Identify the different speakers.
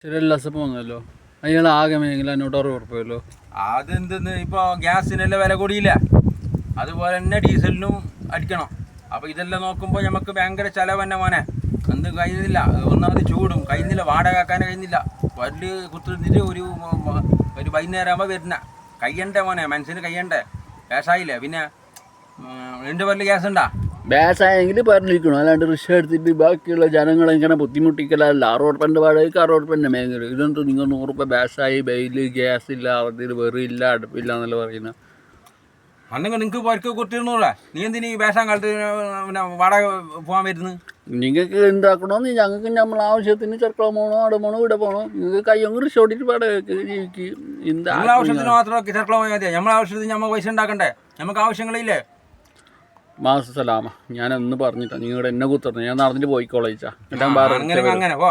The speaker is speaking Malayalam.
Speaker 1: ശരിയല്ലസപ്പം വന്നല്ലോ അയാൾ ആകെ മേഖല 160 ഉറപ്പല്ലോ.
Speaker 2: അതെന്തെന്ന് ഇപ്പോൾ ഗ്യാസിനെല്ലാം വില കൂടിയില്ല, അതുപോലെ തന്നെ ഡീസലിനും അടിക്കണം. അപ്പോൾ ഇതെല്ലാം നോക്കുമ്പോൾ നമുക്ക് ഭയങ്കര ചിലവ് തന്നെ മോനെ. എന്തും കഴിയുന്നില്ല, ഒന്നാമത് ചൂടും കഴിയുന്നില്ല, വാടക ആക്കാൻ കഴിയുന്നില്ല. വലിയ കുത്തിരുന്നിട്ട് ഒരു വൈകുന്നേരം ആകുമ്പോൾ വരുന്ന കഴിയണ്ടേ മോനെ, മനസ്സിന് കഴിയണ്ടേ. ഗ്യാസായില്ലേ പിന്നെ 2 പേരിൽ ഗ്യാസ് ഉണ്ടാ
Speaker 1: ഗ്യാസായെങ്കിൽ പറഞ്ഞിരിക്കണം, അല്ലാണ്ട് റിക്ഷ എടുത്തിട്ട് ബാക്കിയുള്ള ജനങ്ങളെ ഇങ്ങനെ ബുദ്ധിമുട്ടിക്കലല്ല. 60 ഉറുപ്പിൻ്റെ വാടകയ്ക്ക് 60 ഉറുപ്പിൻ്റെ മേഖല. ഇതെന്ത് നിങ്ങൾ 100 ഉറുപ്പിക ഗ്യാസായി, ബെയില് ഗ്യാസ് ഇല്ല, അതിൽ വെറിയില്ല, അടുപ്പില്ല എന്നല്ല പറയുന്നത്.
Speaker 2: അന്നെങ്കിൽ നിങ്ങൾക്ക് പുറക്ക് കുത്തിരുന്നൂടെ, നീ എന്തിനീ വേഷം കാലത്ത് പിന്നെ വാടക പോകാൻ വരുന്നത്?
Speaker 1: നിങ്ങൾക്ക് എന്താക്കണമെന്ന് ഞങ്ങൾക്ക് നമ്മൾ ആവശ്യത്തിന് ചെറുക്കള പോകണോ, അവിടെ പോകണോ, ഇവിടെ പോകണോ, നിങ്ങൾക്ക് കയ്യൊന്നും റിക്ഷ ഓടിയിട്ട് വാടകയ്ക്ക് ജീവിക്കും.
Speaker 2: നമ്മളെ ആവശ്യത്തിന് മാത്രമൊക്കെ ചെറുക്കള പോയാൽ മതി, നമ്മളെ ആവശ്യത്തിന് നമ്മൾ പൈസ ഉണ്ടാക്കണ്ടേ, നമുക്ക് ആവശ്യങ്ങളില്ലേ.
Speaker 1: മാസസലാമ ഞാൻ എന്ന് പറഞ്ഞിട്ടാ നിങ്ങളുടെ എന്നെ കുത്തർന്നു, ഞാൻ നടന്നിട്ട് പോയിക്കോളാം.
Speaker 2: അങ്ങനെ പോ.